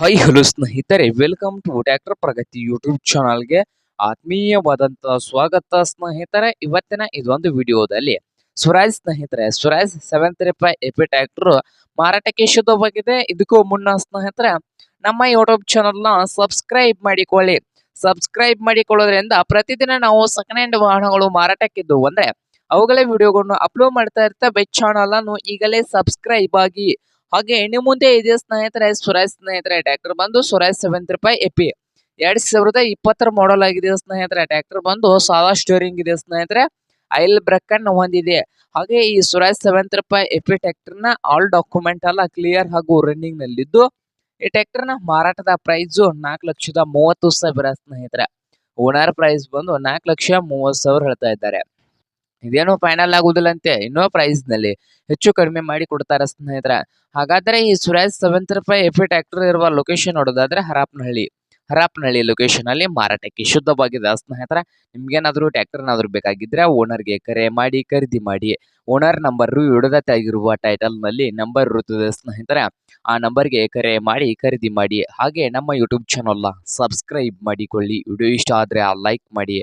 Hi hello ಸ್ನೇಹಿತರೆ, welcome to tractor Pragati YouTube ಚಾನಲ್ಗೆ ಆತ್ಮೀಯವಾದಂತಹ ಸ್ವಾಗತ ಸ್ನೇಹಿತರೆ. ಇವತ್ತಿನ ಇದೊಂದು ವಿಡಿಯೋದಲ್ಲಿ ಸ್ವರಾಜ್ 735 ಎಪಿ ಟ್ರ್ಯಾಕ್ಟರ್ ಮಾರಾಟಕ್ಕೆ ಶುದ್ಧವಾಗಿದೆ. ಇದಕ್ಕೂ ಮುನ್ನ ಸ್ನೇಹಿತರೆ, ನಮ್ಮ ಯೂಟ್ಯೂಬ್ ಚಾನಲ್ನ ಸಬ್ಸ್ಕ್ರೈಬ್ ಮಾಡಿಕೊಳ್ಳೋದ್ರಿಂದ ಪ್ರತಿದಿನ ನಾವು ಸೆಕೆಂಡ್ ಹ್ಯಾಂಡ್ ವಾಹನಗಳು ಮಾರಾಟಕ್ಕಿದ್ದು ಅಂದ್ರೆ ಅವುಗಳ ವಿಡಿಯೋಗಳನ್ನು ಅಪ್ಲೋಡ್ ಮಾಡ್ತಾ ಇರ್ತೇವೆ. ಚಾನಲ್ ಅನ್ನು ಈಗಲೇ ಸಬ್ಸ್ಕ್ರೈಬ್ ಆಗಿ. ಹಾಗೆ ಇನ್ನು ಮುಂದೆ ಇದೆ ಸ್ನೇಹಿತರೆ, ಟ್ರ್ಯಾಕ್ಟರ್ ಬಂದು ಸ್ವರಾಜ್ 735 ಎಪಿ 2020 ಮಾಡಲ್ ಆಗಿದೆ ಸ್ನೇಹಿತರೆ. ಟ್ರ್ಯಾಕ್ಟರ್ ಬಂದು ಸಾದಾ ಸ್ಟೇರಿಂಗ್ ಇದೆ ಸ್ನೇಹಿತರೆ, ಆಯಿಲ್ ಬ್ರೇಕ್ ಅನ್ನು ಹೊಂದಿದೆ. ಹಾಗೆ ಈ ಸ್ವರಾಜ್ 735 ಎಪಿ ಟ್ರ್ಯಾಕ್ಟರ್ ನ ಆಲ್ ಡಾಕ್ಯುಮೆಂಟ್ ಎಲ್ಲ ಕ್ಲಿಯರ್ ಹಾಗೂ ರನ್ನಿಂಗ್ ನಲ್ಲಿದ್ದು, ಈ ಟ್ರ್ಯಾಕ್ಟರ್ ನ ಮಾರಾಟದ ಪ್ರೈಸ್ 4,30,000 ಸ್ನೇಹಿತರೆ. ಓನರ್ ಪ್ರೈಸ್ ಬಂದು 4,30,000 ಹೇಳ್ತಾ ಇದ್ದಾರೆ. ಇದೇನು ಫೈನಲ್ ಆಗುದಿಲ್ಲ ಅಂತೆ, ಇನ್ನೂ ಪ್ರೈಸ್ ನಲ್ಲಿ ಹೆಚ್ಚು ಕಡಿಮೆ ಮಾಡಿ ಕೊಡ್ತಾರೆ ಸ್ನೇಹಿತರೆ. ಹಾಗಾದ್ರೆ ಈ ಸ್ವರಾಜ್ 735 ಎಪಿ ಟ್ರ್ಯಾಕ್ಟರ್ ಇರುವ ಲೊಕೇಶನ್ ನೋಡೋದಾದ್ರೆ ಹರಪನಹಳ್ಳಿ ಲೊಕೇಶನ್ ಅಲ್ಲಿ ಮಾರಾಟಕ್ಕೆ ಶುದ್ಧವಾಗಿದೆ ಸ್ನೇಹಿತರೆ. ನಿಮ್ಗೇನಾದ್ರೂ ಟ್ರ್ಯಾಕ್ಟರ್ ಏನಾದ್ರು ಬೇಕಾಗಿದ್ರೆ ಓನರ್ಗೆ ಕರೆ ಮಾಡಿ ಖರೀದಿ ಮಾಡಿ. ಓನರ್ ನಂಬರ್ ವಿಡಿಯೋದ ಆಗಿರುವ ಟೈಟಲ್ ನಲ್ಲಿ ನಂಬರ್ ಇರುತ್ತದೆ ಸ್ನೇಹಿತರೆ. ಆ ನಂಬರ್ಗೆ ಕರೆ ಮಾಡಿ ಖರೀದಿ ಮಾಡಿ. ಹಾಗೆ ನಮ್ಮ ಯೂಟ್ಯೂಬ್ ಚಾನಲ್ ಸಬ್ಸ್ಕ್ರೈಬ್ ಮಾಡಿಕೊಳ್ಳಿ. ವಿಡಿಯೋ ಇಷ್ಟ ಆದ್ರೆ ಲೈಕ್ ಮಾಡಿ.